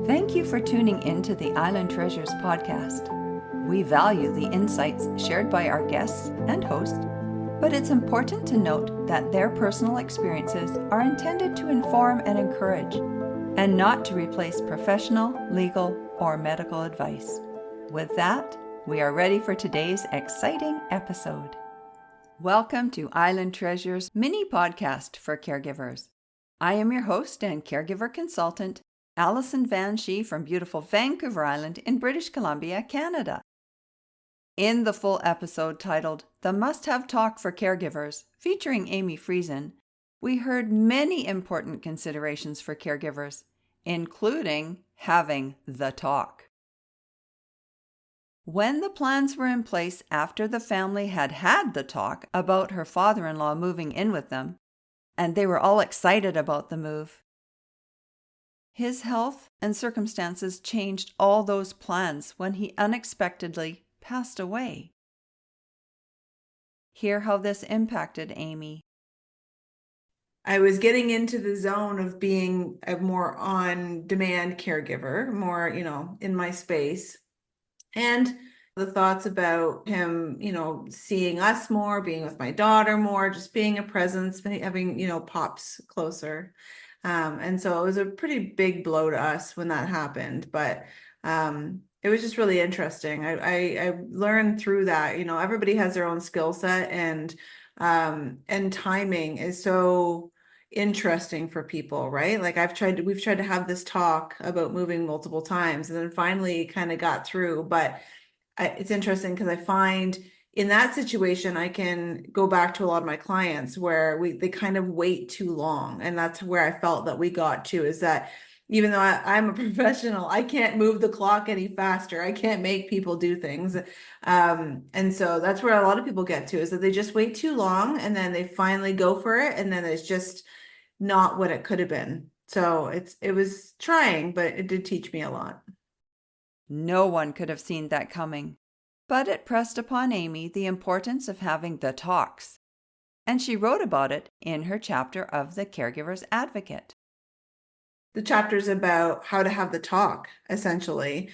Thank you for tuning into the Island Treasures podcast. We value the insights shared by our guests and hosts, but it's important to note that their personal experiences are intended to inform and encourage, and not to replace professional, legal, or medical advice. With that, we are ready for today's exciting episode. Welcome to Island Treasures mini podcast for caregivers. I am your host and caregiver consultant, Alison Van Schie from beautiful Vancouver Island in British Columbia, Canada. In the full episode titled The Must-Have Talk for Caregivers, featuring Amy Friesen, we heard many important considerations for caregivers, including having the talk. When the plans were in place after the family had had the talk about her father-in-law moving in with them, and they were all excited about the move, his health and circumstances changed all those plans when he unexpectedly passed away. Hear how this impacted Amy. I was getting into the zone of being a more on-demand caregiver, more, in my space. And the thoughts about him, seeing us more, being with my daughter more, just being a presence, having, pops closer. And so it was a pretty big blow to us when that happened, but it was just really interesting. I learned through that, everybody has their own skill set, and timing is so interesting for people, right? Like we've tried to have this talk about moving multiple times, and then finally kind of got through. But it's interesting because I find in that situation, I can go back to a lot of my clients where they kind of wait too long. And that's where I felt that we got to, is that even though I'm a professional, I can't move the clock any faster. I can't make people do things. And so that's where a lot of people get to, is that they just wait too long and then they finally go for it. And then it's just not what it could have been. So it was trying, but it did teach me a lot. No one could have seen that coming, but it pressed upon Amy the importance of having the talks, and she wrote about it in her chapter of The Caregiver's Advocate. The chapter's about how to have the talk, essentially,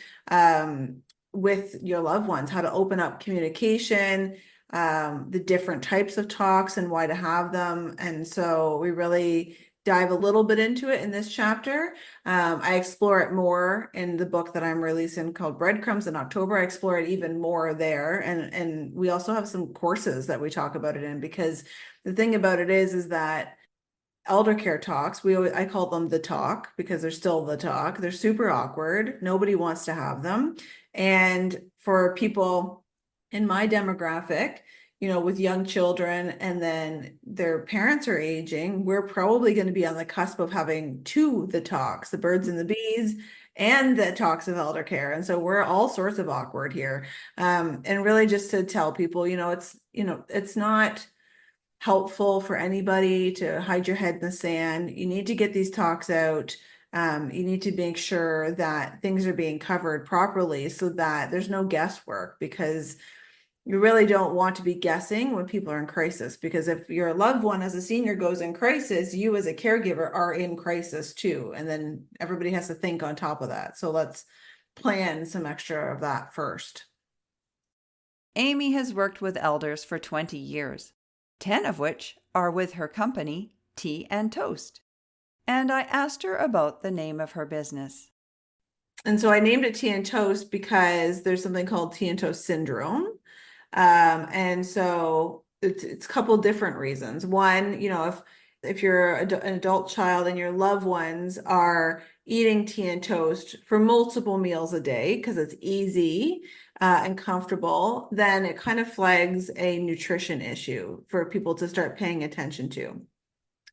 with your loved ones, how to open up communication, the different types of talks and why to have them. And so we really dive a little bit into it in this chapter. I explore it more in the book that I'm releasing called Breadcrumbs in October. I explore it even more there. And we also have some courses that we talk about it in, because the thing about it is that eldercare talks, I call them the talk because they're still the talk. They're super awkward. Nobody wants to have them. And for people in my demographic, with young children, and then their parents are aging, we're probably going to be on the cusp of having the talks, the birds and the bees, and the talks of eldercare. And so we're all sorts of awkward here. And really just to tell people, it's not helpful for anybody to hide your head in the sand. You need to get these talks out. You need to make sure that things are being covered properly so that there's no guesswork, because you really don't want to be guessing when people are in crisis, because if your loved one as a senior goes in crisis, you as a caregiver are in crisis too. And then everybody has to think on top of that. So let's plan some extra of that first. Amy has worked with elders for 20 years, 10 of which are with her company, Tea and Toast. And I asked her about the name of her business. And so I named it Tea and Toast because there's something called Tea and Toast syndrome. And so it's a couple different reasons. One, if you're an adult child and your loved ones are eating tea and toast for multiple meals a day because it's easy and comfortable, then it kind of flags a nutrition issue for people to start paying attention to.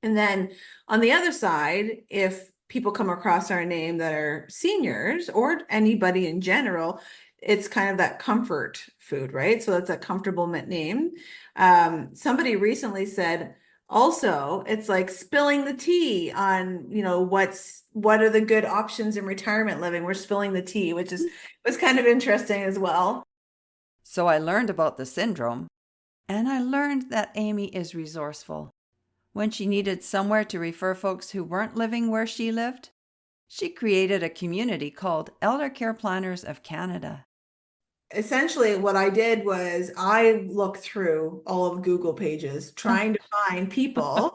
And then on the other side, if people come across our name that are seniors or anybody in general, it's kind of that comfort food, right? So that's a comfortable name. Somebody recently said, also, it's like spilling the tea on, what are the good options in retirement living? We're spilling the tea, which was kind of interesting as well. So I learned about the syndrome, and I learned that Amy is resourceful. When she needed somewhere to refer folks who weren't living where she lived, She created a community called Eldercare Planners of Canada. Essentially, what I did was I looked through all of Google pages trying to find people,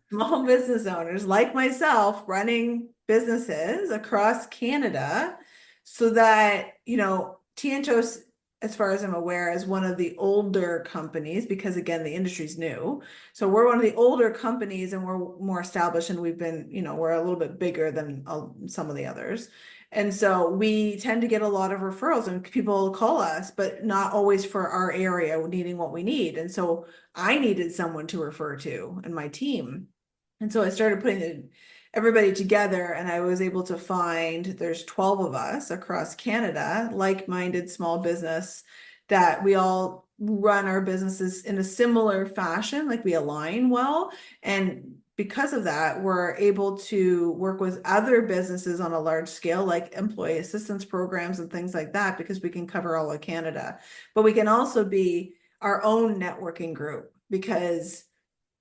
small business owners like myself, running businesses across Canada so that, Tientos, as far as I'm aware, is one of the older companies because, again, the industry's new. So we're one of the older companies and we're more established and we've been, we're a little bit bigger than some of the others. And so we tend to get a lot of referrals and people call us, but not always for our area needing what we need. And so I needed someone to refer to in my team. And so I started putting everybody together and I was able to find there's 12 of us across Canada, like-minded small business that we all run our businesses in a similar fashion, like we align well. And because of that, we're able to work with other businesses on a large scale, like employee assistance programs and things like that, because we can cover all of Canada. But we can also be our own networking group because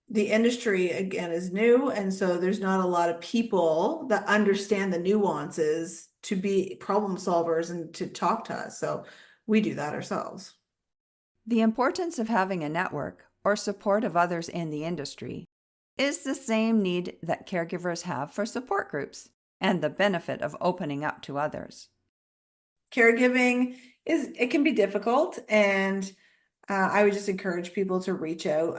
the industry, again, is new. And so there's not a lot of people that understand the nuances to be problem solvers and to talk to us. So we do that ourselves. The importance of having a network or support of others in the industry is the same need that caregivers have for support groups and the benefit of opening up to others. Caregiving it can be difficult, and I would just encourage people to reach out.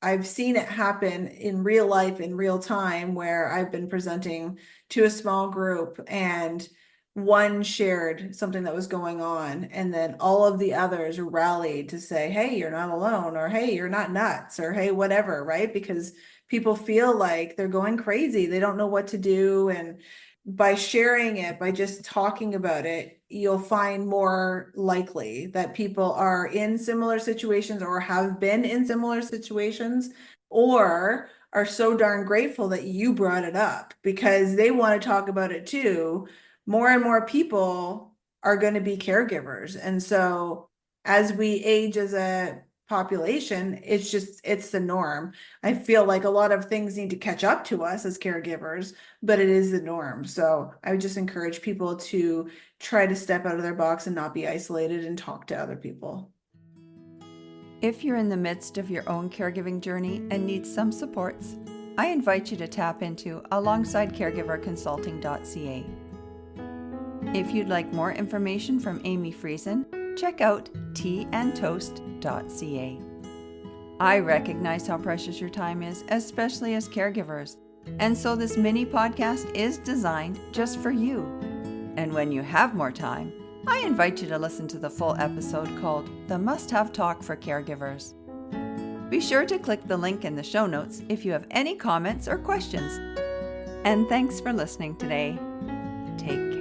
I've seen it happen in real life, in real time, where I've been presenting to a small group and one shared something that was going on, and then all of the others rallied to say, hey, you're not alone, or hey, you're not nuts, or hey, whatever, right? Because people feel like they're going crazy. They don't know what to do. And by sharing it, by just talking about it, you'll find more likely that people are in similar situations or have been in similar situations or are so darn grateful that you brought it up because they want to talk about it too. More and more people are going to be caregivers. And so as we age as a population, it's the norm. I feel like a lot of things need to catch up to us as caregivers, but it is the norm. So I would just encourage people to try to step out of their box and not be isolated and talk to other people. If you're in the midst of your own caregiving journey and need some supports, I invite you to tap into alongsidecaregiverconsulting.ca. If you'd like more information from Amy Friesen, check out teaandtoast.ca. I recognize how precious your time is, especially as caregivers, and so this mini podcast is designed just for you. And when you have more time, I invite you to listen to the full episode called The Must-Have Talk for Caregivers. Be sure to click the link in the show notes if you have any comments or questions. And thanks for listening today. Take care.